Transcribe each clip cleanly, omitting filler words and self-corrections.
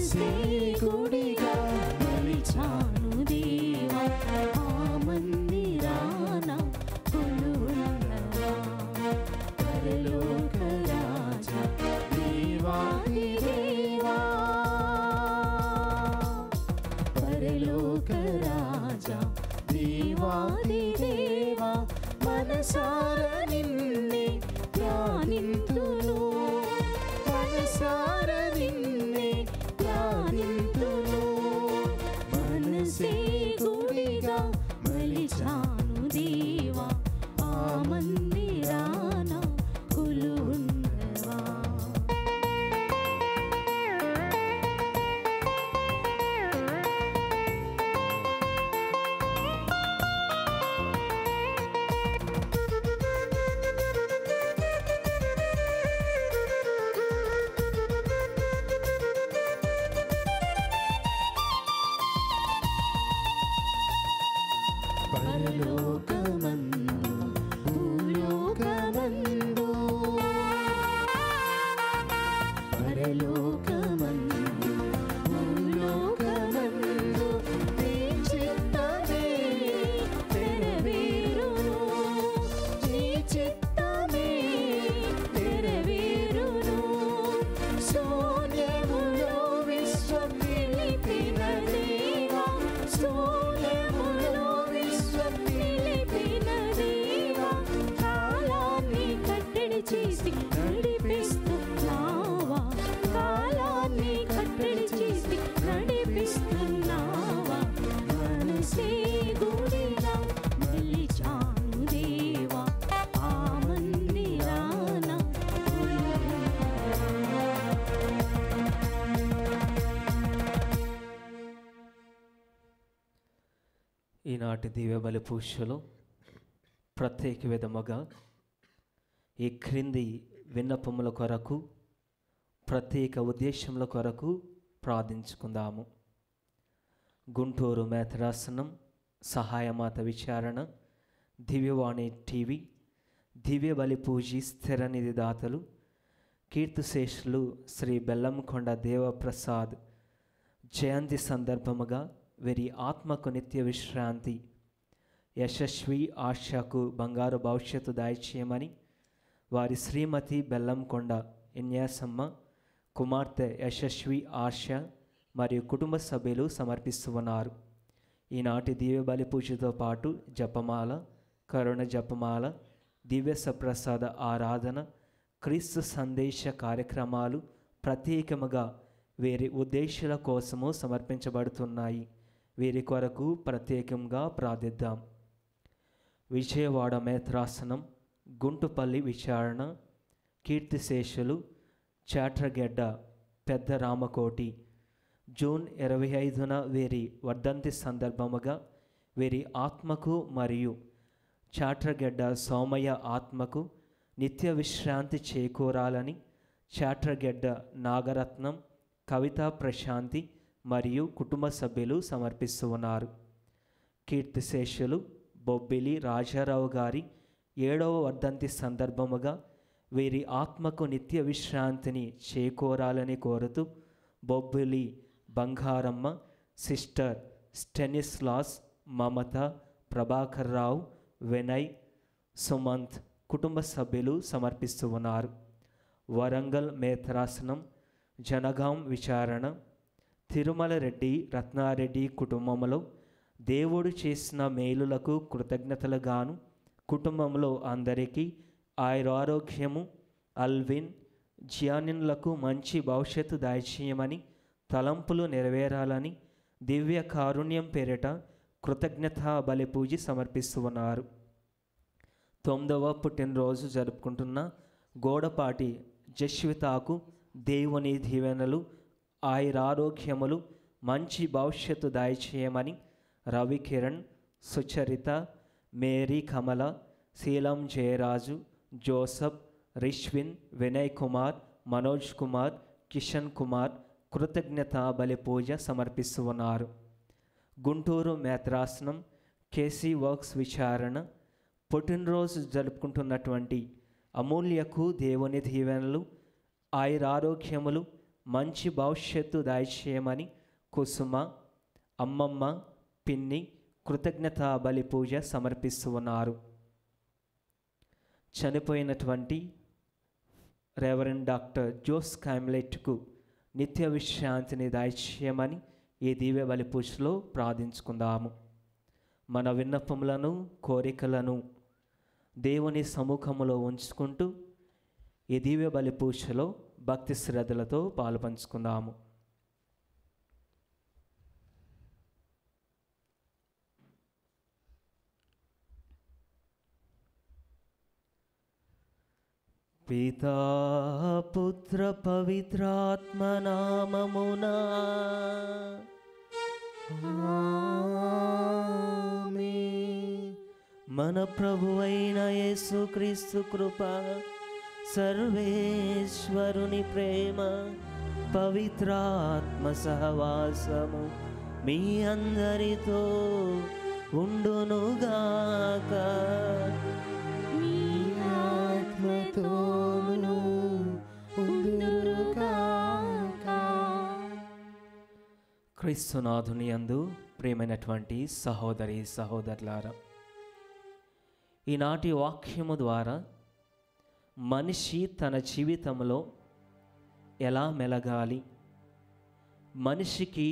మనసే గుడిగా మలిచాను దేవా, ఆ మందిరాన కొలువున్నవా. పరలోక రాజా దేవాది దేవా, పరలోక రాజా దేవాది దేవా, మనసార నిన్నే ధ్యానింతును, మనసార నిన్నే ధ్యానింతును. మనసే గుడిగా మలిచాను దేవా, ఆ మందిరాన కొలువున్నవా. పరలోకమందు భూలోకమందు, పరలోకమందు భూలోకమందు నీ చిత్తమే నెరవేరును, నీ చిత్తమే నెరవేరును. శూన్యములో విశ్వం నిలిపిన దేవా, శూన్యములో విశ్వం నిలిపిన దేవా, కాలాన్ని కట్టడి చేసి నడిపిస్తున్నావా, కాలాన్ని కట్టడి చేసి నడిపిస్తున్నావా. మనసే గుడిగా మలిచాను దేవా, ఆ మందిరాన ఈనాటి దివ్య బలి పూజలో ప్రత్యేక విధముగా ఈ క్రింది విన్నపముల కొరకు ప్రత్యేక ఉద్దేశముల కొరకు ప్రార్థించుకుందాము. గుంటూరు మేతరాసనం సహాయమాత విచారణ, దివ్యవాణి టీవీ, దివ్య బలి పూజి స్థిర నిధి దాతలు, కీర్తిశేషులు శ్రీ బెల్లంకొండ దేవప్రసాద్ జయంతి సందర్భముగా వీరి ఆత్మకు నిత్య విశ్రాంతి, యశస్వి ఆశకు బంగారు భవిష్యత్తు దయచేయమని వారి శ్రీమతి బెల్లంకొండ ఇన్యాసమ్మ, కుమార్తె యశస్వి ఆశ మరియు కుటుంబ సభ్యులు సమర్పిస్తున్నారు. ఈనాటి దివ్య బలి పూజతో పాటు జపమాల, కరుణ జపమాల, దివ్య సప్రసాద ఆరాధన, క్రీస్తు సందేశ కార్యక్రమాలు ప్రత్యేకముగా వీరి ఉద్దేశాల కోసము సమర్పించబడుతున్నాయి. వీరి కొరకు ప్రత్యేకంగా ప్రార్థిద్దాం. విజయవాడ మేత్రాసనం, గుంటుపల్లి విచారణ, కీర్తిశేషులు చాట్రగెడ్డ పెద్ద రామకోటి జూన్ 25న వీరి వర్ధంతి సందర్భముగా వీరి ఆత్మకు మరియు చాట్రగెడ్డ సోమయ్య ఆత్మకు నిత్య విశ్రాంతి చేకూరాలని చాట్రగెడ్డ నాగరత్నం, కవితా ప్రశాంతి మరియు కుటుంబ సభ్యులు సమర్పిస్తున్నారు. కీర్తిశేషులు బొబ్బిలి రాజారావు గారి 7వ వర్ధంతి సందర్భముగా వీరి ఆత్మకు నిత్య విశ్రాంతిని చేకూరాలని కోరుతూ బొబ్బిలి బంగారమ్మ, సిస్టర్ స్టెనిస్లాస్, మమత, ప్రభాకర్ రావు, వినయ్, సుమంత్ కుటుంబ సభ్యులు సమర్పిస్తూ ఉన్నారు. వరంగల్ మేత్రాసనం జనగాం విచారణ, తిరుమల రెడ్డి రత్నారెడ్డి కుటుంబంలో దేవుడు చేసిన మేలులకు కృతజ్ఞతలుగాను కుటుంబంలో అందరికీ ఆయురారోగ్యము, అల్విన్ జియానిన్లకు మంచి భవిష్యత్తు దయచేయమని, తలంపులు నెరవేరాలని దివ్య కారుణ్యం పేరిట కృతజ్ఞతా బలి పూజ సమర్పిస్తూ ఉన్నారు. 9వ పుట్టినరోజు జరుపుకుంటున్న గోడపాటి జస్వితాకు దేవుని దీవెనలు, ఆయురారోగ్యములు, మంచి భవిష్యత్తు దయచేయమని రవికిరణ్, సుచరిత, మేరీ కమల, శీలం జయరాజు, జోసఫ్, రిష్విన్, వినయ్ కుమార్, మనోజ్ కుమార్, కిషన్ కుమార్ కృతజ్ఞతా బలి పూజ సమర్పిస్తూ ఉన్నారు. గుంటూరు మేత్రాసనం కేసీ వర్క్స్ విచారణ, పుట్టినరోజు జరుపుకుంటున్నటువంటి అమూల్యకు దేవుని దీవెనలు, ఆయురారోగ్యములు, మంచి భవిష్యత్తు దయచేయమని కుసుమ, అమ్మమ్మ, పిన్ని కృతజ్ఞత బలి పూజ సమర్పిస్తూ ఉన్నారు. చనిపోయినటువంటి రెవరెండ్ డాక్టర్ జోస్ కామ్లెట్కు నిత్య విశ్రాంతిని దయచేయమని ఈ దివ్య బలి పూజలో ప్రార్థించుకుందాము. మన విన్నపములను, కోరికలను దేవుని సముఖములో ఉంచుకుంటూ ఈ దివ్య బలి పూజలో భక్తి శ్రద్ధలతో పాలుపంచుకుందాము. పితా పుత్ర పవిత్రాత్మ నామమునా ఆమేన్. మన ప్రభువైన యేసుక్రీస్తు కృప, సర్వేశ్వరుని ప్రేమ, పవిత్రాత్మ సహవాసము మీ అందరితో ఉండునుగాక. మీ ఆత్మతోను ఉండునుగాక. క్రీస్తునాథుని యందు ప్రియమైనటువంటి సహోదరి సహోదరులారా, ఈనాటి వాక్యము ద్వారా మనిషి తన జీవితంలో ఎలా మెలగాలి, మనిషికి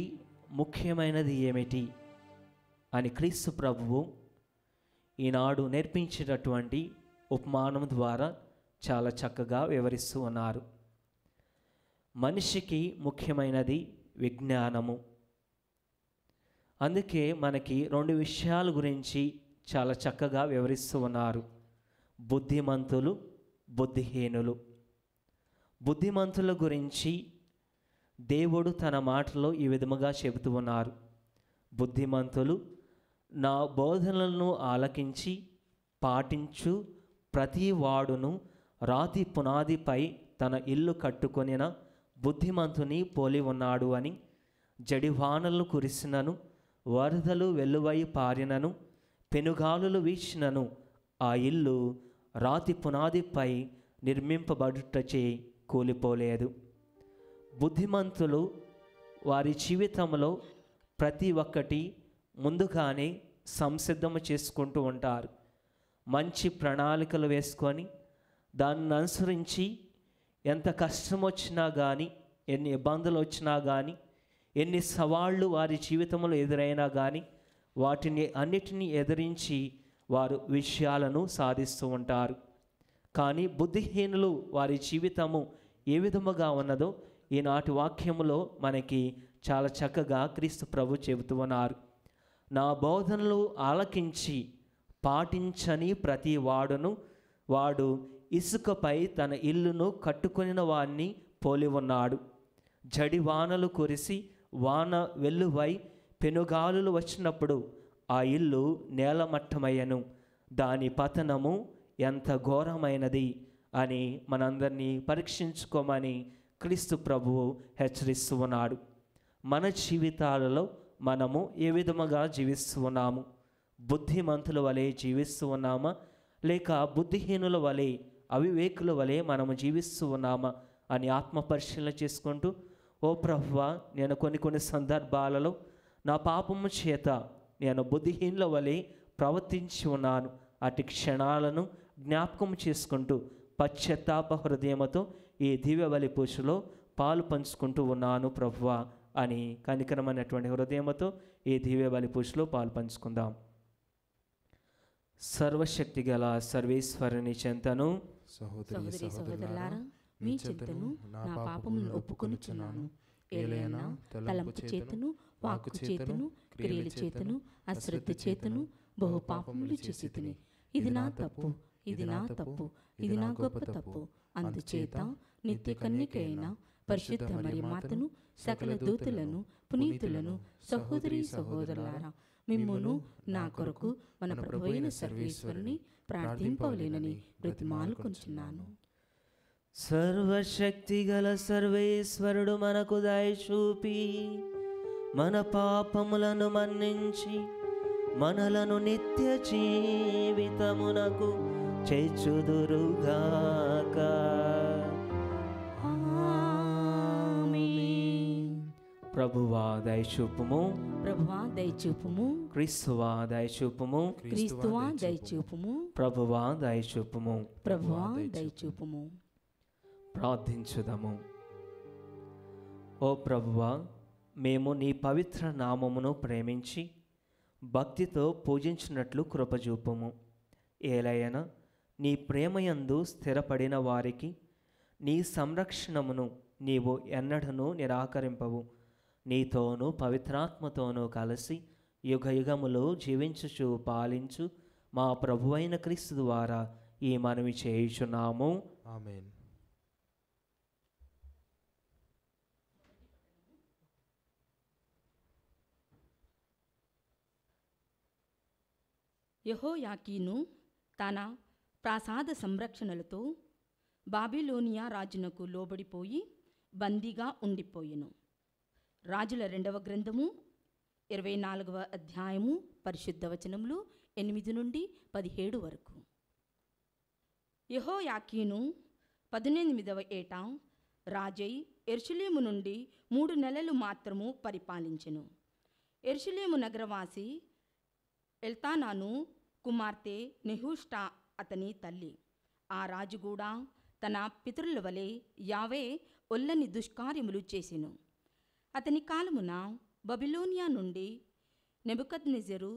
ముఖ్యమైనది ఏమిటి అని క్రీస్తు ప్రభువు ఈనాడు నేర్పించేటటువంటి ఉపమానం ద్వారా చాలా చక్కగా వివరిస్తూ ఉన్నారు. మనిషికి ముఖ్యమైనది విజ్ఞానము. అందుకే మనకి రెండు విషయాల గురించి చాలా చక్కగా వివరిస్తూ ఉన్నారు. బుద్ధిమంతులు, బుద్ధిహీనులు. బుద్ధిమంతుల గురించి దేవుడు తన మాటలో ఈ విధముగా చెబుతూ ఉన్నారు. బుద్ధిమంతులు నా బోధనలను ఆలకించి పాటించు ప్రతి వాడును రాతి పునాదిపై తన ఇల్లు కట్టుకొనిన బుద్ధిమంతుని పోలి ఉన్నాడు అని. జడివానలు కురిసినను, వరదలు వెల్లువై పారినను, పెనుగాలులు వీచినను ఆ ఇల్లు రాతి పునాదిపై నిర్మింపబడుటచే కూలిపోలేదు. బుద్ధిమంతులు వారి జీవితంలో ప్రతి ఒక్కటి ముందుగానే సంసిద్ధము చేసుకుంటూ ఉంటారు. మంచి ప్రణాళికలు వేసుకొని దాన్ని అనుసరించి ఎంత కష్టం వచ్చినా కానీ, ఎన్ని ఇబ్బందులు వచ్చినా కానీ, ఎన్ని సవాళ్ళు వారి జీవితంలో ఎదురైనా కానీ వాటిని అన్నిటినీ ఎదిరించి వారు విషయాలను సాధిస్తూ ఉంటారు. కానీ బుద్ధిహీనులు వారి జీవితము ఏ విధముగా ఉన్నదో ఈనాటి వాక్యములో మనకి చాలా చక్కగా క్రీస్తు ప్రభు చెబుతూ ఉన్నారు. నా బోధనలు ఆలకించి పాటించని ప్రతి వాడు ఇసుకపై తన ఇల్లును కట్టుకొనిన వాణ్ణి పోలి ఉన్నాడు. జడివానలు కురిసి వాన వెల్లువై పెనుగాలులు వచ్చినప్పుడు ఆ ఇల్లు నేలమట్టమయ్యను, దాని పతనము ఎంత ఘోరమైనది అని మనందరినీ పరీక్షించుకోమని క్రీస్తు ప్రభువు హెచ్చరిస్తూ ఉన్నాడు. మన జీవితాలలో మనము ఏ విధముగా జీవిస్తూ ఉన్నాము? బుద్ధిమంతుల వలె జీవిస్తూ ఉన్నామా, లేక బుద్ధిహీనుల వలె, అవివేకుల వలె మనము జీవిస్తూ ఉన్నామా అని ఆత్మ పరిశీలన చేసుకుంటూ, ఓ ప్రభువా, నేను కొన్ని సందర్భాలలో నా పాపము చేత నేను బుద్ధిహీనుల వలె ప్రవర్తించి ఉన్నాను. అటు క్షణాలను జ్ఞాపకం చేసుకుంటూ పశ్చాత్తాప హృదయముతో ఈ దివ్య బలి పూజలో పాలు పంచుకుంటూ ఉన్నాను ప్రభువా అని కనికరమైనటువంటి హృదయముతో ఈ దివ్య బలి పూజలో పాలు పంచుకుందాం. సర్వశక్తి గల సర్వేశ్వరుని చెంతను సహోదరి సహోదరులారా, మీ చెంతను నా పాపములను ఒప్పుకొనుచున్నాను. ఏలైనా తలంపు చేతను, వాక్కు చేతను, క్రియల చేతను, అశ్రద్ధ చేతను బహు పాపములు చేసితిని. ఇది నా తప్పు, ఇది నా తప్పు, ఇది నా గొప్ప తప్పు. అందుచేత నిత్య కన్యకైన పరిశుద్ధ మరియమాతను, సకల దూతులను, పునీతులను, సహోదరి సహోదరులారా, మిమ్మును నా కొరకు మన ప్రభువైన సర్వేశ్వరుని ప్రార్థింపవలెనని బ్రతిమాలుకొనుచున్నాను. సర్వశక్తి గల సర్వేశ్వరుడు మనకు దయ చూపి మన పాపములను మన్నించి మనలను నిత్య జీవితమునకు చేర్చుదురుగాక. ఆమేన్. ప్రభువా దయచూపుము, ప్రభువా దయచూపుము, క్రీస్తువా దయచూపుము, క్రీస్తువా దయచూపుము, ప్రభువా దయచూపుము. ప్రభువా దయచూపుము. ప్రార్థించుదము. ఓ ప్రభువా, మేము నీ పవిత్ర నామమును ప్రేమించి భక్తితో పూజించినట్లు కృపచూపుము. ఏలయన నీ ప్రేమయందు స్థిరపడిన వారికి నీ సంరక్షణమును నీవు ఎన్నడను నిరాకరింపవు. నీతోనూ పవిత్రాత్మతోనూ కలిసి యుగయుగములు జీవించుచు పాలించు మా ప్రభువైన క్రీస్తు ద్వారా ఈ మనవి చేయుచున్నాము. ఆమేన్. యెహోయాకీను తన ప్రాసాద సంరక్షణలతో బాబిలోనియా రాజునకు లోబడిపోయి బందీగా ఉండిపోయెను. రాజుల 2వ గ్రంథము 24వ అధ్యాయము పరిశుద్ధ వచనములు 8 నుండి 17 వరకు. యెహోయాకీను 18వ ఏట రాజై యెరూషలేము నుండి 3 నెలలు మాత్రము పరిపాలించెను. యెరూషలేము నగరవాసి ఎల్తానాను కుమార్తె నెహుష్టా అతని తల్లి. ఆ రాజు కూడా తన పితరుల వలె యావే ఒల్లని దుష్కార్యములు చేసెను. అతని కాలమున బబిలోనియా నుండి నెబుకద్నెజరు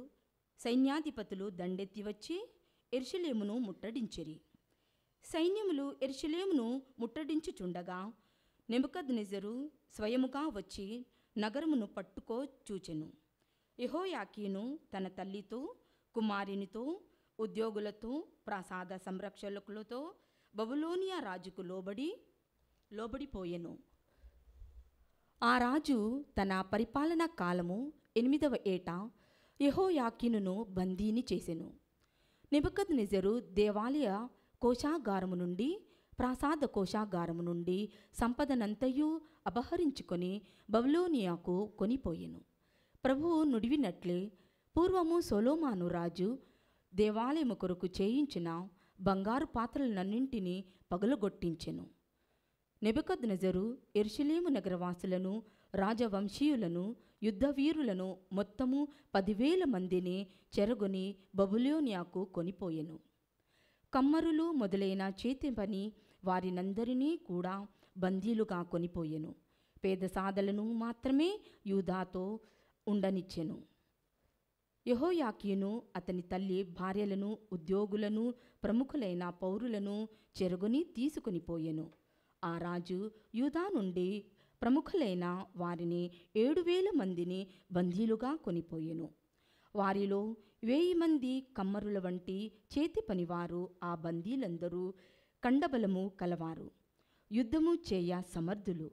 సైన్యాధిపతులు దండెత్తి వచ్చి యెరూషలేమును ముట్టడించిరి. సైన్యములు యెరూషలేమును ముట్టడించుచుండగా నెబుకద్నెజరు స్వయముగా వచ్చి నగరమును పట్టుకో చూచెను. యెహోయాకీను తన తల్లితో, కుమారునితో, ఉద్యోగులతో, ప్రాసాద సంరక్షకులతో బబులోనియా రాజుకు లోబడిపోయెను. ఆ రాజు తన పరిపాలనా కాలము 8వ ఏట యెహోయాకీనును బందీని చేసెను. నెబుకద్నెజరు దేవాలయ కోశాగారము నుండి, ప్రాసాద కోశాగారము నుండి సంపదనంతయు అపహరించుకొని బబులోనియాకు కొనిపోయెను. ప్రభువు నుడివినట్లే పూర్వము సొలొమోను రాజు దేవాలయము కొరకు చేయించిన బంగారు పాత్రలన్నింటినీ పగలగొట్టించెను. నెబుకద్నెజరు యెరూషలేము నగరవాసులను, రాజవంశీయులను, యుద్ధవీరులను మొత్తము 10,000 మందిని చెరగొని బబులోనియాకు కొనిపోయెను. కమ్మరులు మొదలైన చేతి పని వారినందరినీ కూడా బందీలుగా కొనిపోయెను. పేద సాదలను మాత్రమే యూదాతో ఉండనిచ్చెను. యెహోయాకీను అతని తల్లి భార్యలను, ఉద్యోగులను, ప్రముఖులైన పౌరులను చెరగొని తీసుకుని పోయెను. ఆ రాజు యూదా నుండి ప్రముఖులైన వారిని 7,000 మందిని బందీలుగా కొనిపోయెను. వారిలో 1,000 మంది కమ్మరుల వంటి చేతి పనివారు. ఆ బందీలందరూ కండబలము కలవారు, యుద్ధము చేయ సమర్థులు.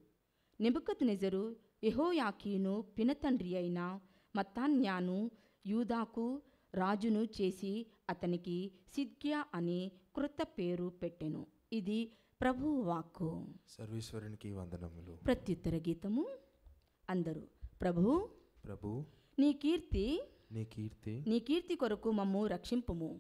నెబుకద్నెజరు యెహోయాకీను పినతండ్రి అయిన మత్తాన్యాను యూదాకు రాజును చేసి అతనికి సిద్కియా అని క్రొత్త పేరు పెట్టెను. ఇది ప్రభువు వాక్కు. సర్వేశ్వరునికి వందనములు. ప్రత్యుత్తర గీతము. అందరూ ప్రభు ప్రభు నీ కీర్తి నీ కీర్తి కొరకు మమ్ము రక్షింపుము.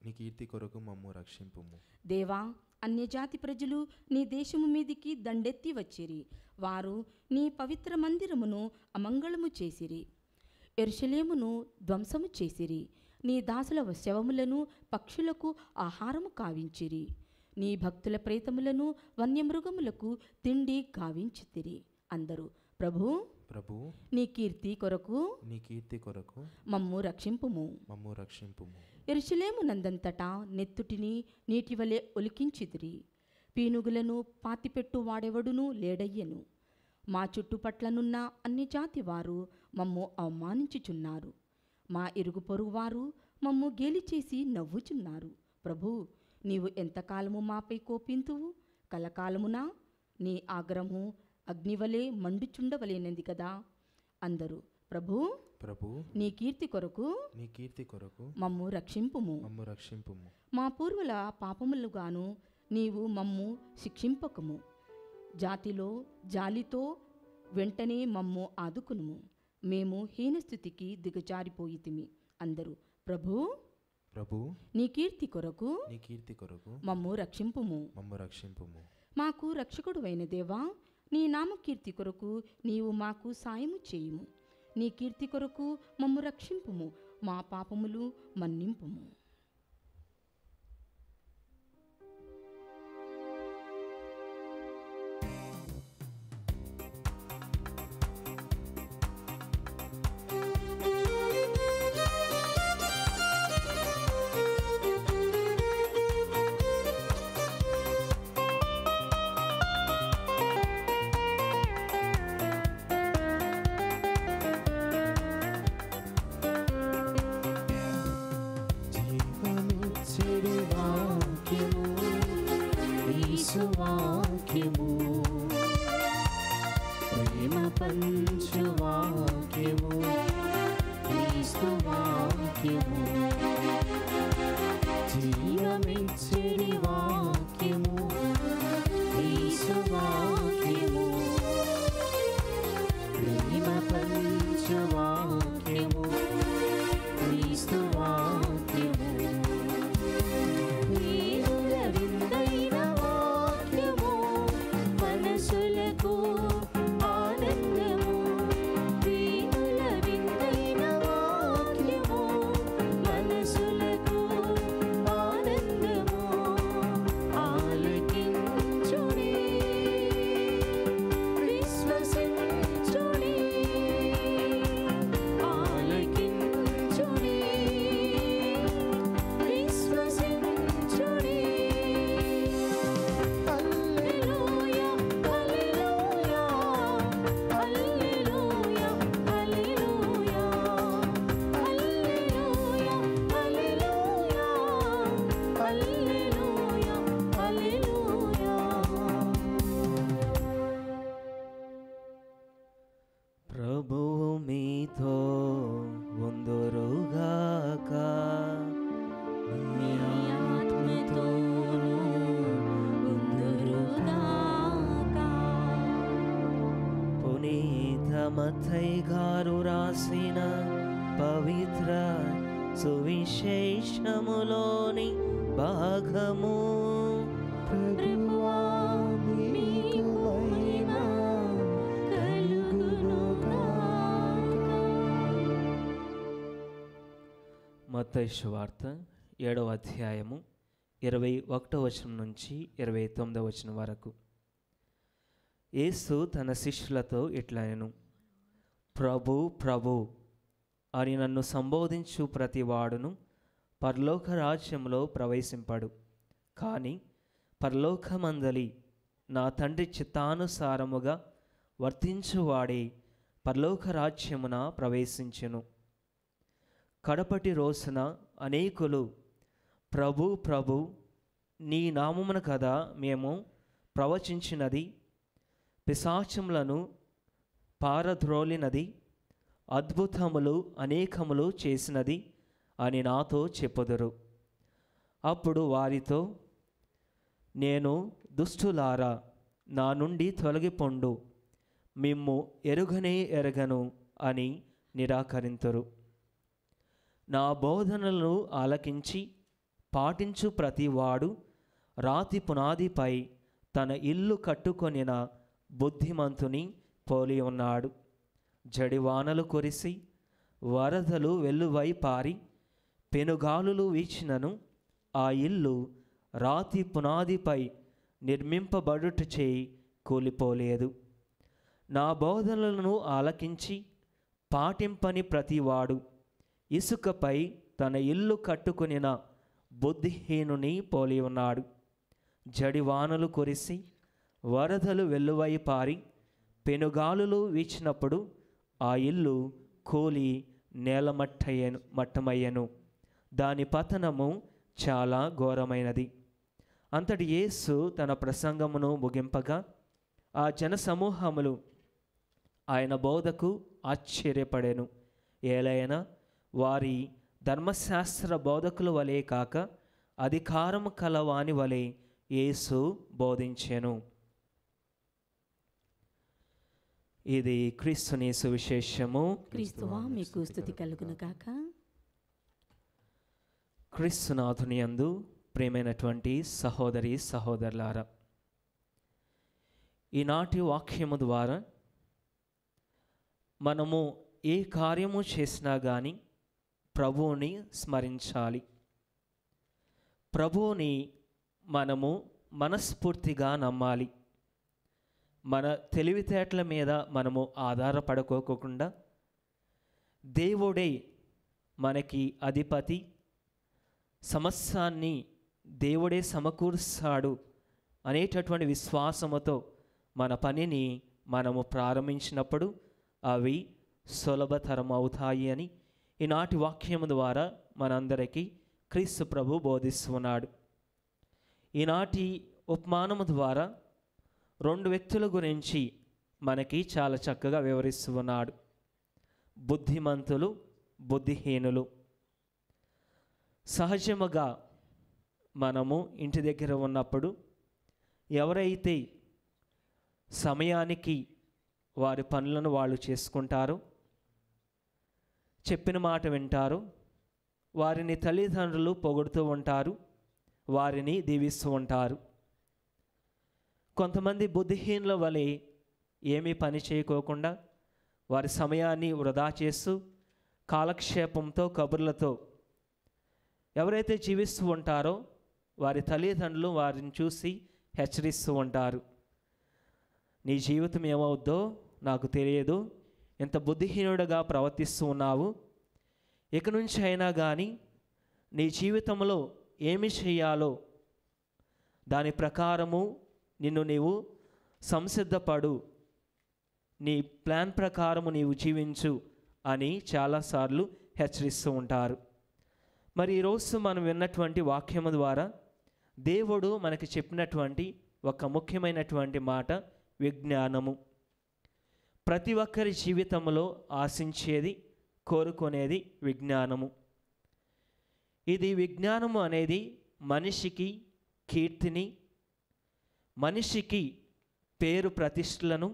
నీ కీర్తి కొరకు మమ్ము రక్షింపుము. దేవా, అన్యజాతి ప్రజలు నీ దేశము మీదికి దండెత్తి వచ్చిరి. వారు నీ పవిత్ర మందిరమును అమంగళము చేసిరి, యెరూషలేమును ధ్వంసము చేసిరి. నీ దాసుల శవములను పక్షులకు ఆహారము కావించిరి. నీ భక్తుల ప్రేతములను వన్యమృగములకు తిండి కావించితిరి. అందరూ ప్రభు నీ కీర్తి కొరకు మమ్ము రక్షింపుము. యెరూషలేము నందంతటా నెత్తుటిని నీటివలె ఒలికించితిరి. పీనుగులను పాతిపెట్టు వాడెవడునూ లేడయ్యెను. మా చుట్టుపట్లనున్న అన్ని జాతి వారు మమ్ము అవమానించుచున్నారు. మా ఇరుగు పొరుగు వారు మమ్ము గేలిచేసి నవ్వుచున్నారు. ప్రభు, నీవు ఎంతకాలము మాపై కోపింతువు? కలకాలమున నీ ఆగ్రహము అగ్నివలే మండుచుండవలేనది కదా. అందరూ ప్రభు నీ కీర్తి కొరకు మమ్ము రక్షింపుము. మా పూర్వుల పాపములుగాను నీవు మమ్ము శిక్షింపకము. జాతిలో జాలితో వెంటనే మమ్ము ఆదుకునుము. మేము హీనస్థితికి దిగజారిపోయితిమి. అందరూ ప్రభు నీ కీర్తి కొరకు మమ్ము రక్షింపుము. మాకు రక్షకుడు అయిన దేవా, నీ నామకీర్తి కొరకు నీవు మాకు సాయము చేయుము. నీ కీర్తి కొరకు మమ్ము రక్షింపుము, మా పాపములు మన్నింపుము. మత్తయి గారు రాసిన పవిత్ర సువిశేషములోని భాగము. ప్రభువా, మీకు మహిమ కలుగునుగాక. మత్తయి సువార్త 7వ అధ్యాయము 21వ వచనం నుంచి 29వ వచనం వరకు. యేసు తన శిష్యులతో ఇట్లనెను, ప్రభు ప్రభు అని నన్ను సంబోధించు ప్రతివాడును పరలోక రాజ్యంలో ప్రవేశింపడు, కానీ పరలోకమందలి నా తండ్రి చిత్తానుసారముగా వర్తించువాడే పరలోక రాజ్యమున ప్రవేశించెను. కడపటి రోజున అనేకులు ప్రభు ప్రభు నీ నామమున కదా మేము ప్రవచించినది, పిశాచములను పారద్రోలినది, అద్భుతములు అనేకములు చేసినది అని నాతో చెప్పుదురు. అప్పుడు వారితో నేను, దుష్టులారా నా నుండి తొలగిపొండు, మిమ్ము ఎరుగనే ఎరగను అని నిరాకరింతురు. నా బోధనలను ఆలకించి పాటించు ప్రతివాడు రాతి పునాదిపై తన ఇల్లు కట్టుకొనిన బుద్ధిమంతుని పోలి ఉన్నాడు. జడివానలు కురిసి వరదలు వెల్లువై పారి పెనుగాలులు వీచినను ఆ ఇల్లు రాతి పునాదిపై నిర్మింపబడుటచే కూలిపోలేదు. నా బోధనలను ఆలకించి పాటింపని ప్రతివాడు ఇసుకపై తన ఇల్లు కట్టుకొనిన బుద్ధిహీనుని పోలి ఉన్నాడు. జడివానలు కురిసి వరదలు వెల్లువై పారి పెనుగాలులు వీచినప్పుడు ఆ ఇల్లు కూలి మట్టమయ్యను. దాని పతనము చాలా ఘోరమైనది. అంతటి యేసు తన ప్రసంగమును ముగింపగా ఆ జనసమూహములు ఆయన బోధకు ఆశ్చర్యపడెను. ఏలైనా వారి ధర్మశాస్త్ర బోధకుల వలె కాక అధికారము కలవాని వలె యేసు బోధించెను. ఇది క్రీస్తుని సువిశేషము. క్రీస్తువా, మీకు స్తుతి కలుగును గాక. క్రీస్తునాథుని యందు ప్రియమైనటువంటి సహోదరి సహోదరులారా, ఈనాటి వాక్యము ద్వారా మనము ఏ కార్యము చేసినా కానీ ప్రభువుని స్మరించాలి. ప్రభువుని మనము మనస్ఫూర్తిగా నమ్మాలి. మన తెలివితేటల మీద మనము ఆధారపడుకోకుండా దేవుడే మనకి అధిపతి, సమస్తాన్ని దేవుడే సమకూరుస్తాడు అనేటటువంటి విశ్వాసముతో మన పనిని మనము ప్రారంభించినప్పుడు అవి సులభతరం అవుతాయి అని ఈనాటి వాక్యము ద్వారా మనందరికీ క్రీస్తు ప్రభు బోధిస్తున్నాడు. ఈనాటి ఉపమానము ద్వారా 2 వ్యక్తుల గురించి మనకి చాలా చక్కగా వివరిస్తున్నాడు. బుద్ధిమంతులు, బుద్ధిహీనులు. సహజముగా మనము ఇంటి దగ్గర ఉన్నప్పుడు ఎవరైతే సమయానికి వారి పనులను వాళ్ళు చేసుకుంటారో, చెప్పిన మాట వింటారో, వారిని తల్లిదండ్రులు పొగుడుతూ ఉంటారు, వారిని దీవిస్తూ ఉంటారు. కొంతమంది బుద్ధిహీనుల వలె ఏమీ పని చేయకోకుండా వారి సమయాన్ని వృధా చేస్తూ కాలక్షేపంతో, కబుర్లతో ఎవరైతే జీవిస్తూ ఉంటారో వారి తల్లిదండ్రులు వారిని చూసి హెచ్చరిస్తూ ఉంటారు. నీ జీవితం ఏమవుద్దో నాకు తెలియదు, ఎంత బుద్ధిహీనుడిగా ప్రవర్తిస్తూ ఉన్నావు, ఇక నుంచి అయినా కానీ నీ జీవితంలో ఏమి చేయాలో దాని ప్రకారము నిన్ను నీవు సంసిద్ధపడు, నీ ప్లాన్ ప్రకారము నీవు జీవించు అని చాలాసార్లు హెచ్చరిస్తూ ఉంటారు. మరి ఈరోజు మనం విన్నటువంటి వాక్యము ద్వారా దేవుడు మనకి చెప్పినటువంటి ఒక ముఖ్యమైనటువంటి మాట విజ్ఞానము. ప్రతి ఒక్కరి జీవితంలో ఆశించేది, కోరుకునేది విజ్ఞానము. ఇది విజ్ఞానము అనేది మనిషికి కీర్తిని, మనిషికి పేరు ప్రతిష్టలను,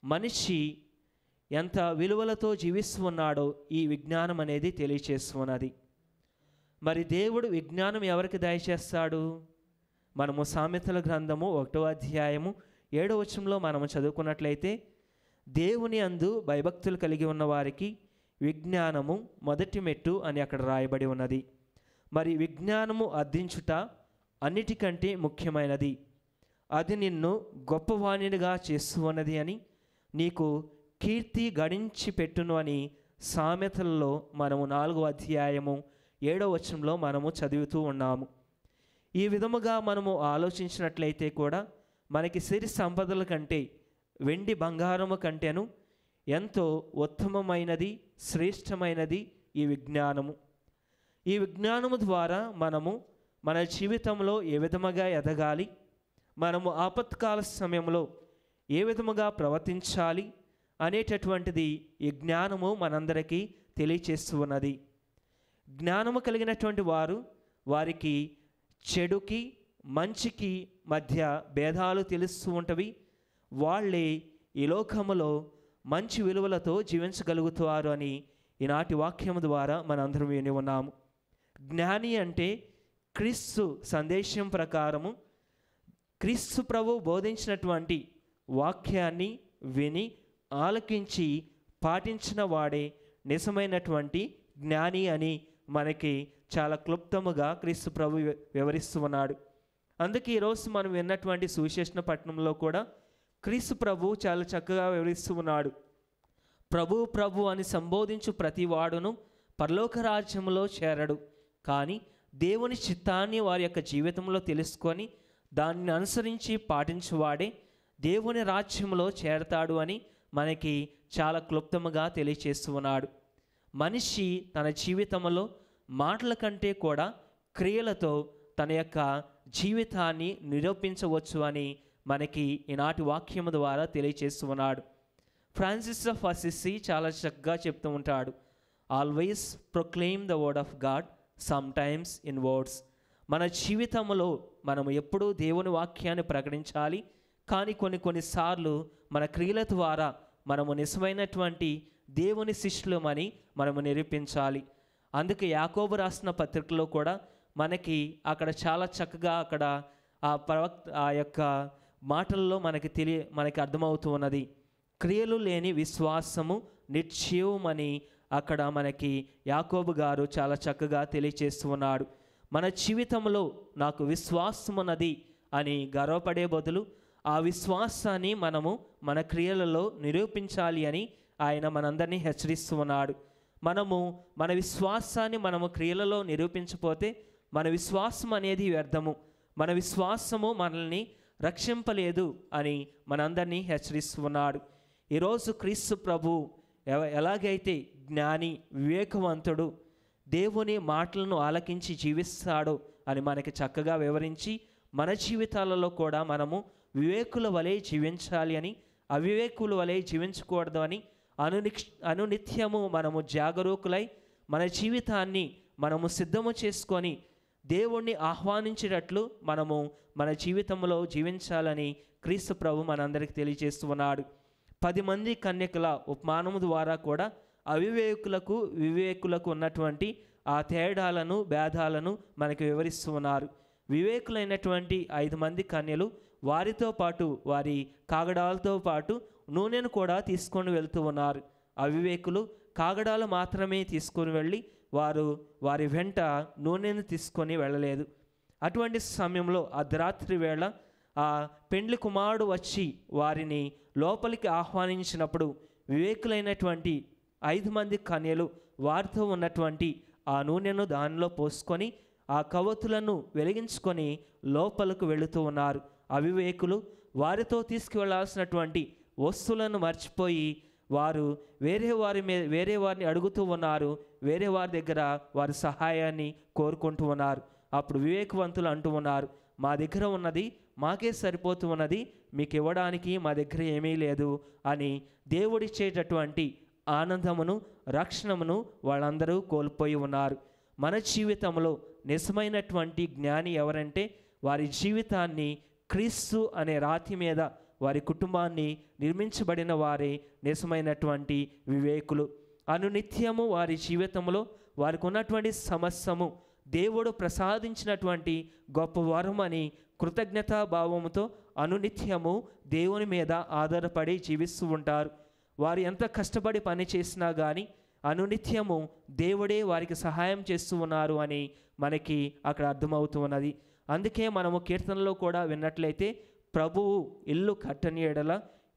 మనిషి ఎంత విలువలతో జీవిస్తున్నాడో ఈ విజ్ఞానం అనేది తెలియచేస్తున్నది. మరి దేవుడు విజ్ఞానం ఎవరికి దయచేస్తాడు? మనము సామెతల గ్రంథము 1వ అధ్యాయము 7వ వచనంలో మనము చదువుకున్నట్లయితే, దేవుని అందు భయభక్తులు కలిగి ఉన్న వారికి విజ్ఞానము మొదటి మెట్టు అని అక్కడ రాయబడి ఉన్నది. మరి విజ్ఞానము అర్థించుట అన్నిటికంటే ముఖ్యమైనది, అది నిన్ను గొప్పవాణినిగా చేస్తున్నది అని, నీకు కీర్తి గడించి పెట్టును అని సామెతలలో మనము 4వ అధ్యాయము 7వ వచనంలో మనము చదువుతూ ఉన్నాము. ఈ విధముగా మనము ఆలోచించినట్లయితే కూడా మనకి సిరి సంపదల కంటే, వెండి బంగారము కంటేను ఎంతో ఉత్తమమైనది, శ్రేష్టమైనది ఈ విజ్ఞానము. ఈ విజ్ఞానము ద్వారా మనము మన జీవితంలో ఏ విధముగా ఎదగాలి, మనము ఆపత్కాల సమయంలో ఏ విధముగా ప్రవర్తించాలి అనేటటువంటిది ఈ జ్ఞానము మనందరికీ తెలియచేస్తూ ఉన్నది. జ్ఞానము కలిగినటువంటి వారు వారికి చెడుకి మంచికి మధ్య భేదాలు తెలుస్తూ ఉంటవి. వాళ్ళే ఈ లోకములో మంచి విలువలతో జీవించగలుగుతారు అని ఈనాటి వాక్యము ద్వారా మనందరం విని ఉన్నాము. జ్ఞాని అంటే క్రీస్తు సందేశం ప్రకారము క్రీస్తు ప్రభు బోధించినటువంటి వాక్యాన్ని విని ఆలకించి పాటించిన వాడే నిజమైనటువంటి జ్ఞాని అని మనకి చాలా క్లుప్తముగా క్రీస్తు ప్రభు వివరిస్తూ ఉన్నాడు. అందుకే ఈరోజు మనం విన్నటువంటి సువిశేషణ పట్టణంలో కూడా క్రీస్తు ప్రభు చాలా చక్కగా వివరిస్తూ ఉన్నాడు. ప్రభు ప్రభు అని సంబోధించు ప్రతి వాడును పరలోక రాజ్యంలో చేరడు, కానీ దేవుని చిత్తాన్ని వారి యొక్క జీవితంలో తెలుసుకొని దాన్ని అనుసరించి పాటించువాడే దేవుని రాజ్యంలో చేరతాడు అని మనకి చాలా క్లుప్తముగా తెలియచేస్తూ ఉన్నాడు. మనిషి తన జీవితంలో మాటల కంటే కూడా క్రియలతో తన యొక్క జీవితాన్ని నిరూపించవచ్చు అని మనకి ఈనాటి వాక్యము ద్వారా తెలియచేస్తూ ఉన్నాడు. ఫ్రాన్సిస్ ఆఫ్ అసిసి చాలా చక్కగా చెప్తూ ఉంటాడు, always proclaim the word of God, some times in words. మన జీవితంలో మనం ఎప్పుడూ దేవుని వాక్యాన్ని ప్రకటించాలి, కానీ కొన్నిసార్లు మన క్రియల ద్వారా మనము నిజమైనటువంటి దేవుని శిష్యులమని మనము నిరూపించాలి. అందుకే యాకోబు రాసిన పత్రికలో కూడా మనకి అక్కడ చాలా చక్కగా అక్కడ ఆ యొక్క మాటల్లో మనకి అర్థమవుతూ ఉన్నది. క్రియలు లేని విశ్వాసము నిశ్చయమని అక్కడ మనకి యాకోబు గారు చాలా చక్కగా తెలియచేస్తూ ఉన్నాడు. మన జీవితంలో నాకు విశ్వాసమున్నది అని గర్వపడే బదులు ఆ విశ్వాసాన్ని మనము మన క్రియలలో నిరూపించాలి అని ఆయన మనందరినీ హెచ్చరిస్తూ ఉన్నాడు. మన విశ్వాసాన్ని మనము క్రియలలో నిరూపించకపోతే మన విశ్వాసం అనేది వ్యర్థము, మన విశ్వాసము మనల్ని రక్షింపలేదు అని మనందరినీ హెచ్చరిస్తూ ఉన్నాడు. ఈరోజు క్రీస్తు ప్రభు ఎలాగైతే జ్ఞాని, వివేకవంతుడు, దేవుని మాటలను ఆలకించి జీవిస్తాడో అని మనకి చక్కగా వివరించి మన జీవితాలలో కూడా మనము వివేకుల వలె జీవించాలి అని, అవివేకుల వలె జీవించకూడదు అని అనునిత్యము మనము జాగరూకులై మన జీవితాన్ని మనము సిద్ధము చేసుకొని దేవుణ్ణి ఆహ్వానించేటట్లు మనము మన జీవితంలో జీవించాలని క్రీస్తు ప్రభు మనందరికీ తెలియజేస్తూ ఉన్నాడు. 10 మంది కన్యకల ఉపమానము ద్వారా కూడా అవివేకులకు వివేకులకు ఉన్నటువంటి ఆ తేడాలను, భేదాలను మనకి వివరిస్తూ ఉన్నారు. వివేకులైనటువంటి 5 మంది కన్యలు వారితో పాటు వారి కాగడాలతో పాటు నూనెను కూడా తీసుకొని వెళ్తూ ఉన్నారు. అవివేకులు కాగడాలు మాత్రమే తీసుకొని వెళ్ళి వారి వెంట నూనెను తీసుకొని వెళ్ళలేదు. అటువంటి సమయంలో అర్ధరాత్రి వేళ ఆ పెండ్లి కుమారుడు వచ్చి వారిని లోపలికి ఆహ్వానించినప్పుడు వివేకులైనటువంటి 5 మంది కన్యలు వారితో ఉన్నటువంటి ఆ నూనెను దానిలో పోసుకొని ఆ కవతులను వెలిగించుకొని లోపలకు వెళుతూ ఉన్నారు. అవివేకులు వారితో తీసుకువెళ్లాల్సినటువంటి వస్తువులను మర్చిపోయి వారు వేరే వారిని అడుగుతూ ఉన్నారు. వేరే వారి దగ్గర వారి సహాయాన్ని కోరుకుంటూ ఉన్నారు. అప్పుడు వివేకవంతులు అంటూ ఉన్నారు, మా దగ్గర ఉన్నది మాకే సరిపోతూ ఉన్నది, మీకు ఇవ్వడానికి మా దగ్గర ఏమీ లేదు అని దేవుడిచ్చేటటువంటి ఆనందమును, రక్షణమును వాళ్ళందరూ కోల్పోయి ఉన్నారు. మన జీవితంలో నిజమైనటువంటి జ్ఞాని ఎవరంటే వారి జీవితాన్ని క్రీస్తు అనే రాతి మీద వారి కుటుంబాన్ని నిర్మించబడిన వారే నిజమైనటువంటి వివేకులు. అనునిత్యము వారి జీవితంలో వారికి ఉన్నటువంటి సమస్యము దేవుడు ప్రసాదించినటువంటి గొప్ప వరం అని కృతజ్ఞతాభావముతో అనునిత్యము దేవుని మీద ఆధారపడి జీవిస్తూ ఉంటారు. వారు ఎంత కష్టపడి పని చేసినా కానీ అనునిత్యము దేవుడే వారికి సహాయం చేస్తూ ఉన్నారు అని మనకి అక్కడ అర్థమవుతూ ఉన్నది. అందుకే మనము కీర్తనలో కూడా విన్నట్లయితే ప్రభువు ఇల్లు కట్టని ఎడల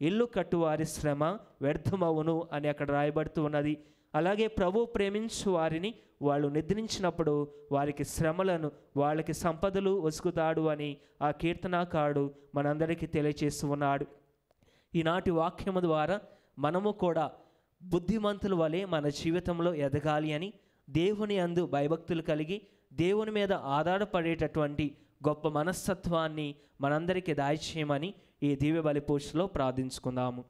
ఇల్లు కట్టువారి శ్రమ వ్యర్థమవును అని అక్కడ రాయబడుతూ ఉన్నది. అలాగే ప్రభు ప్రేమించు వారిని వాళ్ళు నిద్రించినప్పుడు వారికి శ్రమలను, వాళ్ళకి సంపదలు వసుకుతాడు అని ఆ కీర్తనాకారుడు మనందరికీ తెలియచేస్తూ ఉన్నాడు. ఈనాటి వాక్యము ద్వారా మనము కూడా బుద్ధిమంతుల వలె మన జీవితంలో ఎదగాలి అని, దేవుని యందు భయభక్తులు కలిగి దేవుని మీద ఆధారపడేటటువంటి గొప్ప మనస్తత్వాన్ని మనందరికీ దయచేయమని ఈ దివ్య బలి పూజలో ప్రార్థించుకుందాము.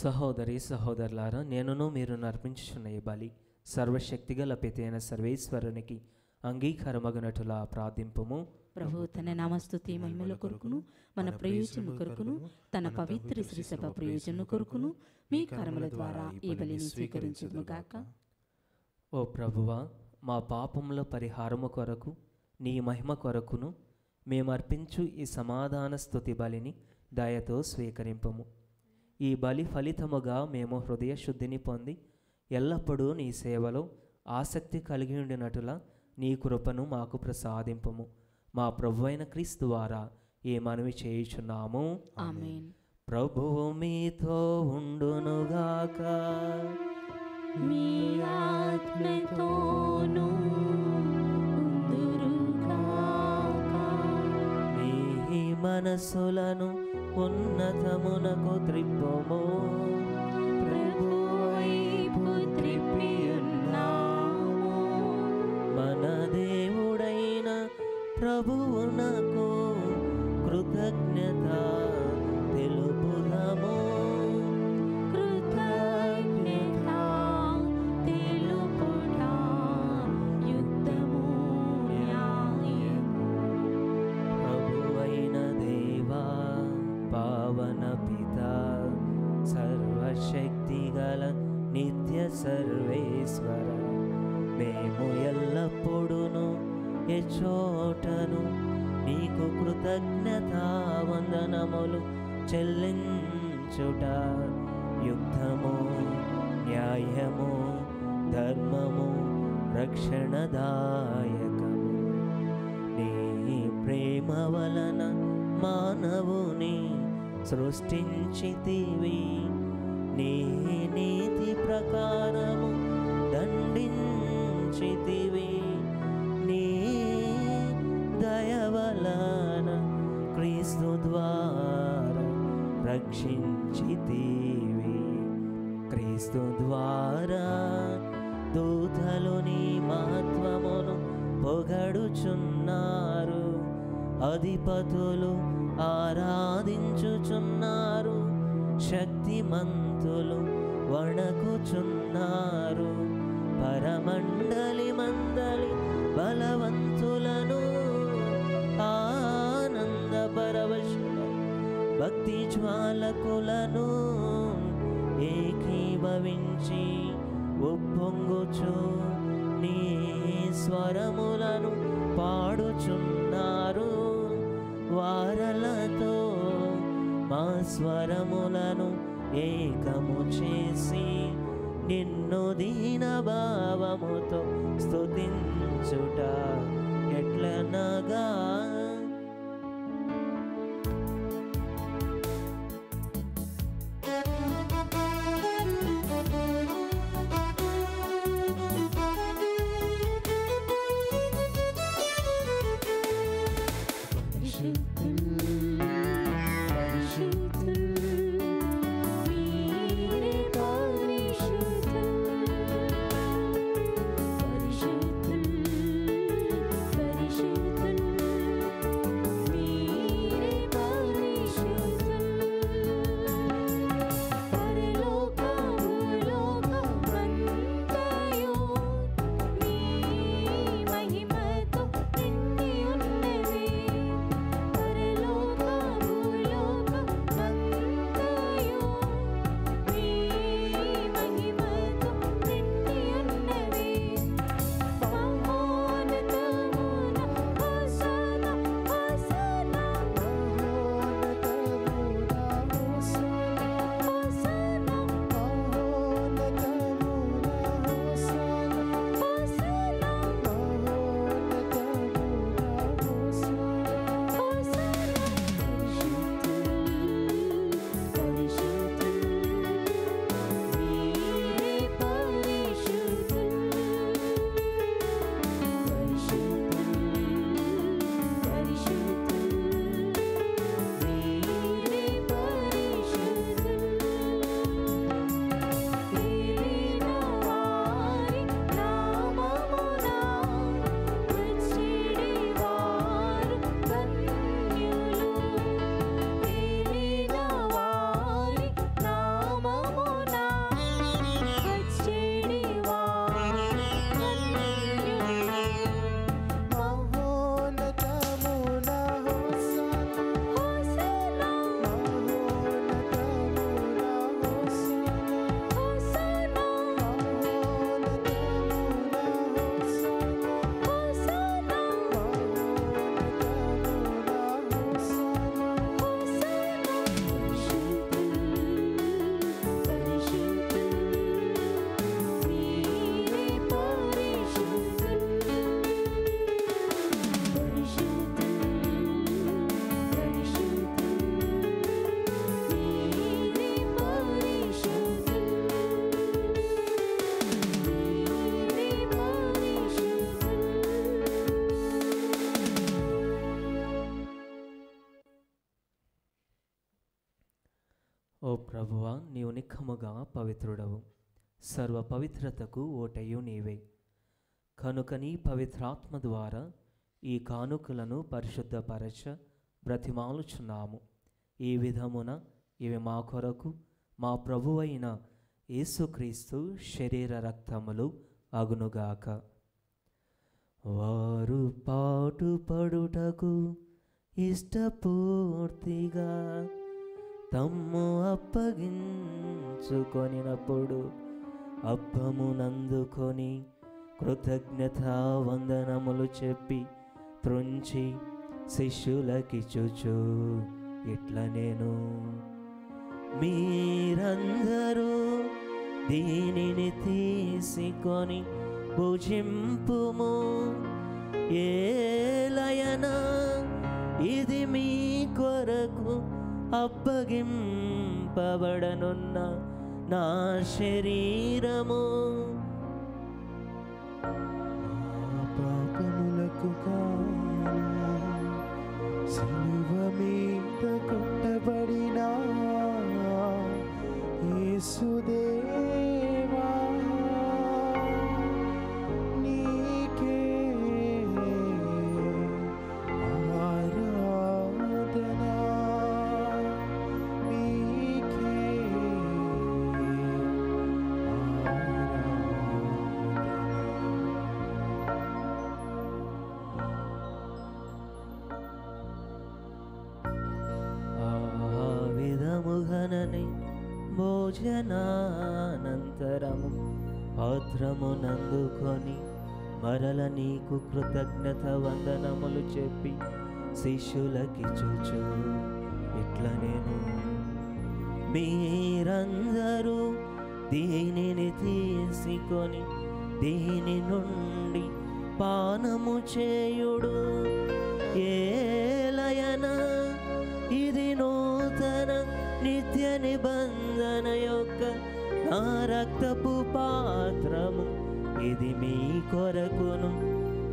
సహోదరి సహోదరులారా, నేనును మీరు అర్పించుచున్న ఈ బలి సర్వశక్తిగల పితైన సర్వేశ్వరునికి అంగీకారమగునట్టులా ప్రార్థింపుము. ప్రభు తన నామస్తుతి మహిమల కొరకును మన ప్రయోజనం కొరకును తన పవిత్ర శ్రీ సభ ప్రయోజనం కొరకును మీ కర్మల ద్వారా ఈ బలిని స్వీకరించుగాక. ఓ ప్రభువా, మా పాపముల పరిహారము కొరకు నీ మహిమ కొరకును మేము అర్పించు ఈ సమాధాన స్తుతి బలిని దయతో స్వీకరింపము. ఈ బలి ఫలితముగా మేము హృదయ శుద్ధిని పొంది ఎల్లప్పుడూ నీ సేవలో ఆసక్తి కలిగి ఉండినట్టులా నీ కృపను మాకు ప్రసాదింపము. మా ప్రభువైన క్రీస్తు ద్వారా ఈ మనవి చేయుచున్నాము. ఆమేన్. ప్రభువు మీతో ఉండునుగాక. మీ ఆత్మతోనూ ఉండురుగాక. మీ మనసులను ఉన్నతమునకు త్రిప్పుము. ప్రభువైపు త్రిప్పియున్నాము. మన దేవుడైన ప్రభువునకు కృతజ్ఞత తెలుపుదాము. కృతజ్ఞత తెలుపుట యుక్తము న్యాయము. ప్రభువైన దేవా, పావన పిత, సర్వశక్తిగల నిత్య సర్వేశ్వర, మేము ఎల్లప్పుడూను ఎచోటను నీకు కృతజ్ఞతా వందనములు చెల్లించుట యుక్తము న్యాయము ధర్మము రక్షణదాయకము. నీ ప్రేమ వలన మానవుని సృష్టించితివి, నీ నీతి ప్రకారము దండించితివి, నీ దయ వలన క్రీస్తు ద్వారా రక్షించితివి. క్రీస్తు ద్వారా దూతలు నీ మహత్వమును పొగడుచున్నారు, అధిపతులు ఆరాధించుచున్నారు, శక్తిమంతులు వణకుచున్నారు. పరమండలి మందలి బలవంతులను ఆనంద పరవశుల భక్తి జ్వాలకులను ఏకీభవించి ఉప్పొంగుచు నీ స్వరములను పాడుచున్నారు. వారలతో మా స్వరములను ఏకము చేసి నిన్ను దీన భావముతో స్తుతించుట ఎట్లనగా, ఓ ప్రభువా, నీవు నిఖముగా పవిత్రుడవు, సర్వ పవిత్రతకు ఓటయు నీవే. కనుక నీ పవిత్రాత్మ ద్వారా ఈ కానుకలను పరిశుద్ధపరచ బ్రతిమాలుచున్నాము. ఈ విధమున ఇవి మా కొరకు మా ప్రభువైన యేసుక్రీస్తు శరీర రక్తములు అగునుగాక. వారు పాటుపడుటకు ఇష్టపూర్తిగా తమ్ము అప్పగించుకొనినప్పుడు అప్పమునందుకొని కృతజ్ఞతా వందనములు చెప్పి త్రుంచి శిష్యులకిచ్చుచు ఇట్లా నేను, మీరందరూ దీనిని తీసుకొని భుజింపుము, ఏలయనా ఇది మీ కొరకు అప్పగింపబడనున్న నా శరీరము. పాపములకు సిలువ మీద కొట్టబడిన యేసుదేవా నీకే ఆరాధన, నీకే విధముగనని భోజనానంతరము పాత్రమునందుకొని మరల నీకు కృతజ్ఞత వందనములు చెప్పి శిష్యులకిచ్చుచు ఇట్లా నేను, మీరందరూ దీనిని తీసుకొని దీని నుండి పానము చేయుడు, ఏలయనా ఇది నూతన నిత్య నిబంధన యొక్క నా రక్తపు పాత్రము, ఇది మీ కొరకును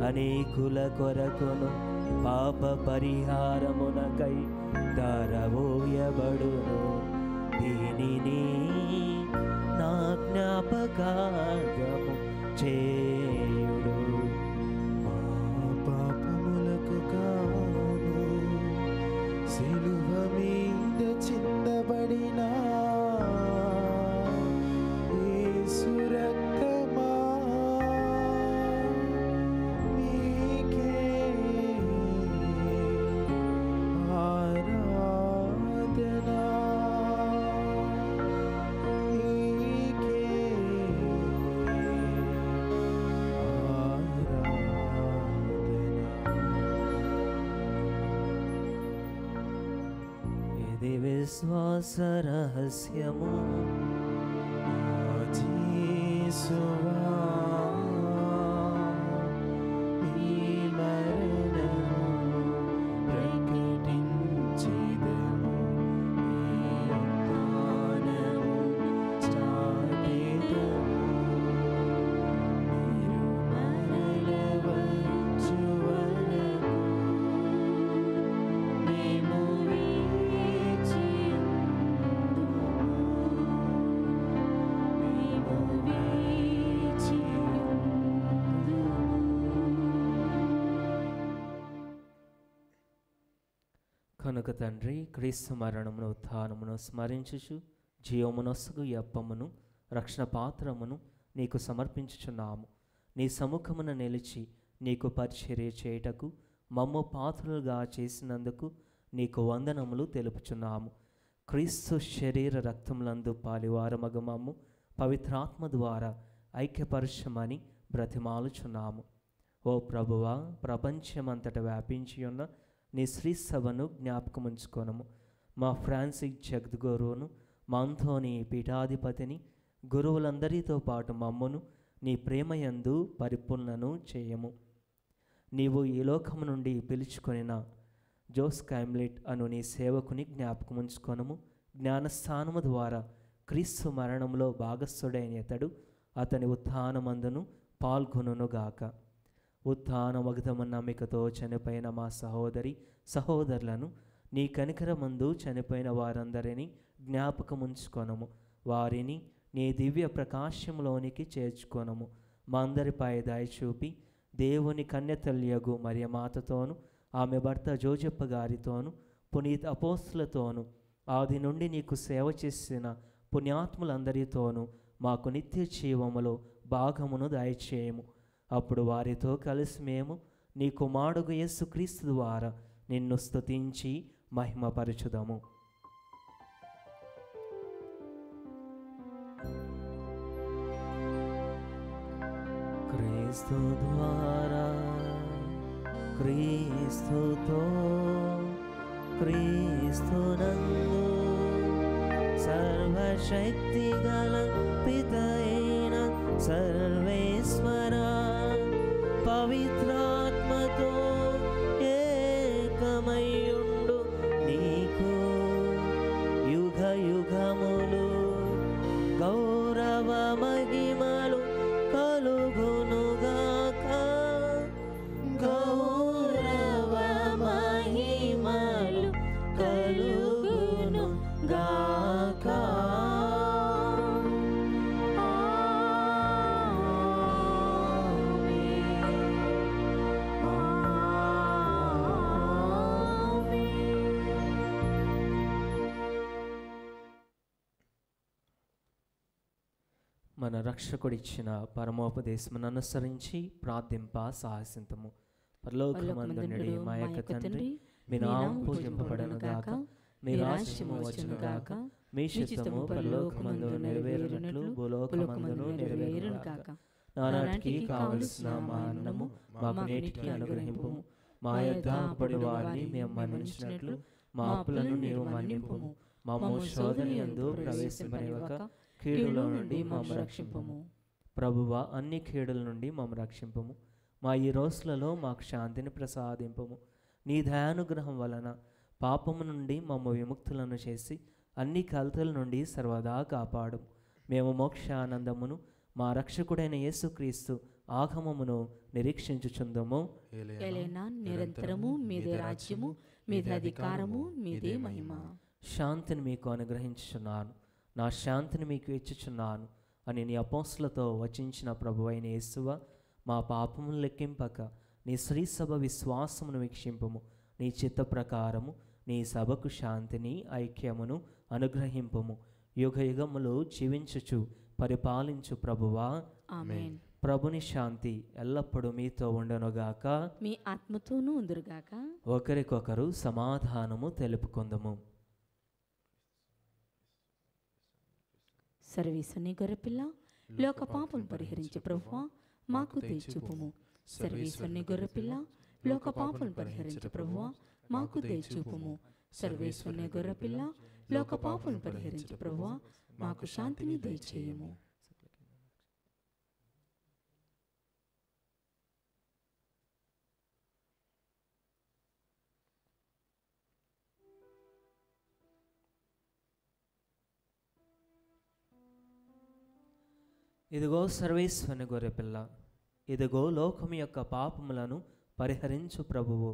అనేకుల కొరకును పాప పరిహారమునకై ధారవోయబడును. దీనిని నా జ్ఞాపకార్థము చేయుడు. మా పాపములకు కాను సిలువ మీద చిందబడిన యేసు రక్తమా నీకే ఆరాధన, నీకే ఆరాధన. ఇది విశ్వాస రహస్యము, జీసువా నీ మరణము ప్రకటించెదము, నీ ఉత్థానము చాటెదము. మీరు మరల వచ్చు వరకు మేము వేచి కనుక తండ్రి, క్రీస్తు మరణమును ఉత్థానమును స్మరించుచు జీవమునొసగు ఈ అప్పమును రక్షణ పాత్రమును నీకు సమర్పించుచున్నాము. నీ సముఖమున నిలిచి నీకు పరిచర్య చేయుటకు మమ్ము పాత్రులుగా చేసినందుకు నీకు వందనములు తెలుపుచున్నాము. క్రీస్తు శరీర రక్తములందు పాలివారమగు మమ్ము పవిత్రాత్మ ద్వారా ఐక్యపరచమని బ్రతిమాలుచున్నాము. ఓ ప్రభువా, ప్రపంచమంతట వ్యాపించి ఉన్న నీ శ్రీ సభను జ్ఞాపకముంచుకొనము. మా ఫ్రాన్సిస్ జగద్గురువును, మా అంతోని పీఠాధిపతిని, గురువులందరితో పాటు మమ్మును నీ ప్రేమయందు పరిపూర్ణను చేయము. నీవు ఈ లోకము నుండి పిలుచుకొనిన జోస్ క్యామ్లెట్ అను నీ సేవకుని జ్ఞాపకముంచుకొనము. జ్ఞానస్థానము ద్వారా క్రీస్తు మరణంలో భాగస్థుడైన అతడు అతని ఉత్థానమందును పాల్గొనుగాక. ఉత్థాన మగధము నమ్మికతో చనిపోయిన మా సహోదరి సహోదరులను నీ కనికరమందు చనిపోయిన వారందరినీ జ్ఞాపకముంచుకొనము. వారిని నీ దివ్య ప్రకాశంలోనికి చేర్చుకొనము. మా అందరిపై దయ చూపి దేవుని కన్యతల్యగు మరియమాతతోను ఆమె భర్త జోజప్ప గారితోను పునీత అపోస్తులతోను ఆది నుండి నీకు సేవ చేసిన పుణ్యాత్ములందరితోనూ మాకు నిత్య జీవములో భాగమును దయచేయము. అప్పుడు వారితో కలిసి మేము నీ కుమారుడు యేసుక్రీస్తు ద్వారా నిన్ను స్తుతించి మహిమపరచుదము. క్రీస్తు ద్వారా క్రీస్తుతో క్రీస్తునందు సర్వశక్తి గల పితైన సర్వేశ్వర పవిత్రాత్మతో ఏకమయుండు నీకు యుగ యుగములు గౌరవ మహిమలు కలుగునుగాక. గౌరవ మహిమలు కలుగునుగాక. మన రక్షకుడిచ్చిన పరమోపదేశమును అనుసరించి ప్రార్థింప సాహసింతము. పరలోకమందుండుడి మా యొక్క తండ్రి, మీ నామం పూజింపబడును గాక, మీ రాజ్యము వచ్చును గాక, మీ చిత్తము పరలోకమందు నెరవేరునట్లు భూలోకమందును నెరవేరును గాక. నానాటికి కావలసిన మా అన్నము మాకు నేటికి అనుగ్రహింపుము. మా యొద్ద అప్పటి వారిని మేము మన్నించినట్లు మా అప్పులను నీవు మన్నింపుము. మా శోధన యందు ప్రవేశింపనివ్వక కీడులో నుండి మమ్ము రక్షింపుము. ప్రభువా, అన్ని కీడుల నుండి మమ్ము రక్షింపుము. మా ఈ రోజులలో మాకు శాంతిని ప్రసాదింపుము. నీ దయానుగ్రహం వలన పాపము నుండి మమ్ము విముక్తులను చేసి అన్ని కలతల నుండి సర్వదా కాపాడు. మేము మోక్షానందమును మా రక్షకుడైన యేసుక్రీస్తు ఆగమమును నిరీక్షించుచుందము. ఏలైనా నిరంతరము మీదే రాజ్యము, మీదే అధికారము, మీదే మహిమ. శాంతిని మీకు అనుగ్రహించుచున్నాను, నా శాంతిని మీకు ఇచ్చుచున్నాను అని నీ అపోస్తులతో వచించిన ప్రభువైన యేసువ, మా పాపమును లెక్కింపక నీ శ్రీసభ విశ్వాసమును వీక్షింపుము. నీ చిత్త ప్రకారము నీ సభకు శాంతిని ఐక్యమును అనుగ్రహింపుము. యుగ యుగములు జీవించుచు పరిపాలించు ప్రభువా, ఆమేన్. ప్రభుని శాంతి ఎల్లప్పుడూ మీతో ఉండనుగాక, మీ ఆత్మతోనూ ఉందురుగాక. ఒకరికొకరు సమాధానము తెలుపుకుందము. సర్వేశ్వరుని గొర్రెపిల్ల, లోక పాపం పరిహరించే ప్రభువా, మాకు దయచూపుము. సర్వేశ్వరుని గొర్రెపిల్ల, లోక పాపం పరిహరించే ప్రభువా, మాకు దయచూపుము. సర్వేశ్వరుని గొర్రెపిల్ల, లోక పాపం పరిహరించే ప్రభువా, మాకు శాంతిని దయచేయము. ఇదిగో సర్వేశ్వరుని గొర్రెపిల్ల, ఇదిగో లోకం యొక్క పాపములను పరిహరించు ప్రభువు.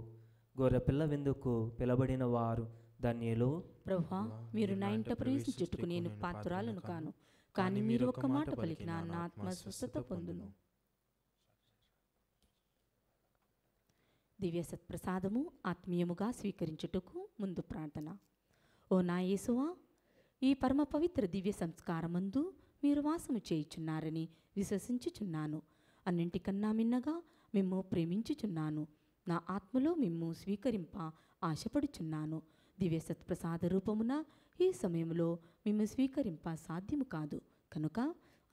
గొర్రెపిల్ల విందుకు పిలబడిన వారు ధన్యులు. ప్రభువా, మీరు నా ఇంట ప్రవేశించుటకు నేను పాత్రురాలను కాను, కానీ మీరు ఒక్క మాట పలికిన నా ఆత్మ స్వస్థత పొందును. దివ్య సత్ప్రసాదము ఆత్మీయముగా స్వీకరించుటకు ముందు ప్రార్థన. ఓ నా యేసువా, ఈ పరమ పవిత్ర దివ్య సంస్కారమందు మీరు వాసము చేయుచున్నారని విశ్వసించుచున్నాను. అన్నింటికన్నా మిన్నగా మిమ్ము ప్రేమించుచున్నాను. నా ఆత్మలో మిమ్ము స్వీకరింప ఆశపడుచున్నాను. దివ్య సత్ప్రసాద రూపమున ఈ సమయంలో మిమ్ము స్వీకరింప సాధ్యము కాదు కనుక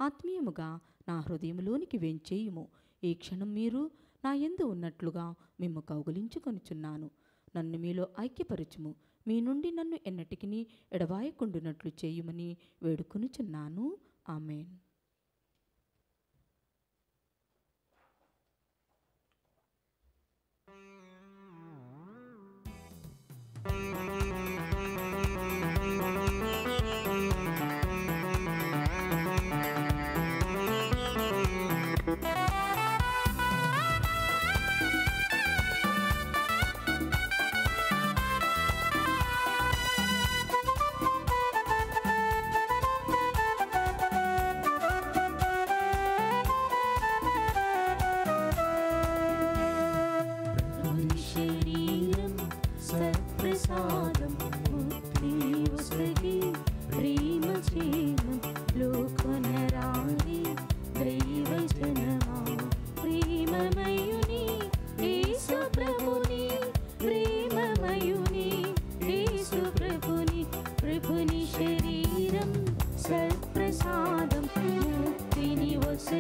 ఆత్మీయముగా నా హృదయంలోనికి వేంచేయుము. ఈ క్షణం మీరు నా యందు ఉన్నట్లుగా మిమ్ము కౌగులించుకొనుచున్నాను. నన్ను మీలో ఐక్యపరచుము. మీ నుండి నన్ను ఎన్నటికిని ఎడబాయకుండునట్లు చేయుమని వేడుకొనుచున్నాను. ఆమేన్.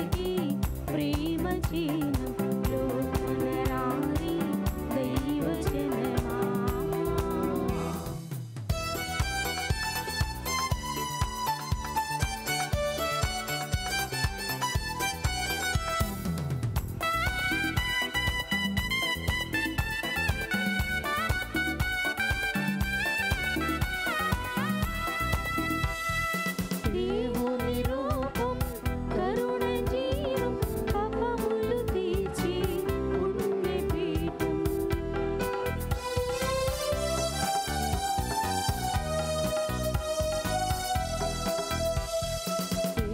ఒసగి ప్రేమ చిహ్నంలో కొనరారి దైవజనమా. దేవుని రూపం కరుణ జీవం పాపములు తీర్చి పుణ్యపీఠం.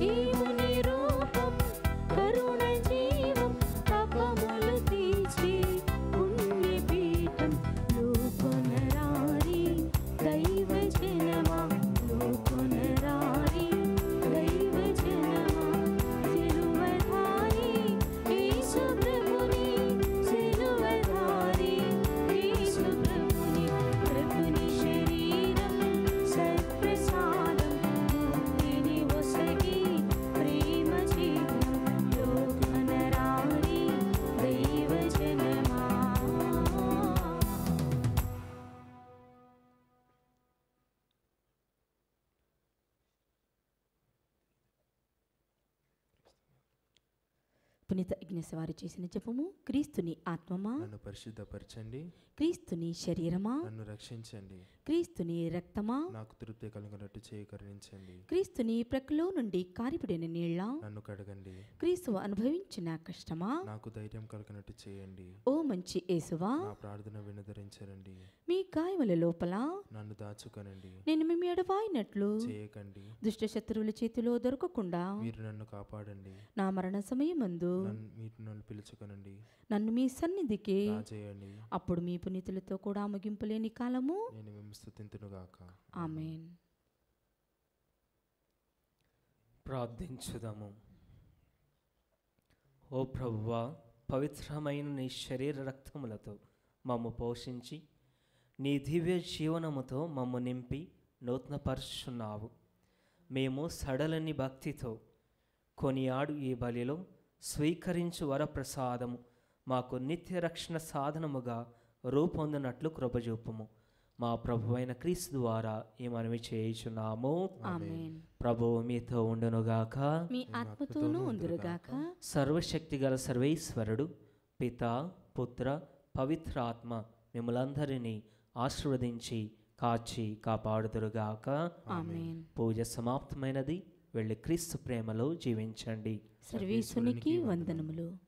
దేవుని రూపం కరుణ జీవం పాపములు తీర్చి పుణ్యపీఠం. లోకొనరారి దైవజనమా, లోకొనరారి దైవజనమా. సిలువధారి యేసు ప్రభుని, సిలువధారి యేసు ప్రభుని, ప్రభుని శరీరం సత్ప్రసాదం ముక్తిని ఒసగి ప్రేమ చిహ్నం. లోకొనరారి దైవజనమా. పునీత ఇగ్నెస్ వారు చేసిన జపము. క్రీస్తుని ఆత్మమా, నన్ను పరిశుద్ధపరచండి. క్రీస్తుని శరీరమా, నన్ను రక్షించండి. క్రీస్తుని రక్తమా, నాకు తృప్తి కలిగినట్టు చేయకరించండి. క్రీస్తుని ప్రక్కలో నుండి కారిపడిన నీళ్ళ, నన్ను కడగండి. క్రీస్తు అనుభవించిన కష్టమా, నాకు ధైర్యం కలిగినట్టు చేయండి. ఓ మంచి యేసువా, నా ప్రార్థన వినదరించరండి. మీ గాయముల లోపల నన్ను దాచుకొనండి. నేను మీ ఎడబాయినట్లు చేయకండి. దుష్ట శత్రువుల చేతిలో దొరకకుండా మీరు నన్ను కాపాడండి. నా మరణ సమయమందు మీరు నన్ను పిలుచుకొనండి. నన్ను మీ సన్నిధికి రాజేయండి. అప్పుడు మీ పునీతులతో కూడా ముగింపులేని కాలము. నేను మేము స్తుతింతునుగాక. ఆమేన్. ప్రార్థించుదాము. ఓ ప్రభువా, పవిత్రమైన నీ శరీర రక్తములతో మమ్ము పోషించి నీ దివ్య జీవనముతో మమ్ము నింపి నూతనపరుచున్నావు. మేము సడలని భక్తితో కొనియాడు ఈ బలిలో స్వీకరించు వరప్రసాదము మాకు నిత్య రక్షణ సాధనముగా రూపొందినట్లు కృపజూపము. మా ప్రభువైన క్రీస్తు ద్వారా ఈ మనవి చేయుచున్నాము. ఆమేన్. ప్రభువు మీతో ఉండునుగాక. మీ ఆత్మతోనూ ఉందురుగాక. సర్వశక్తిగల సర్వేశ్వరుడు పితా, పుత్ర, పవిత్ర ఆత్మ మిమ్మలందరినీ ఆశీర్వదించి కాచి కాపాడుదురుగాక. ఆమేన్. పూజ సమాప్తమైనది. వెళ్ళి క్రీస్తు ప్రేమలో జీవించండి. సర్వేశ్వరునికి వందనములు.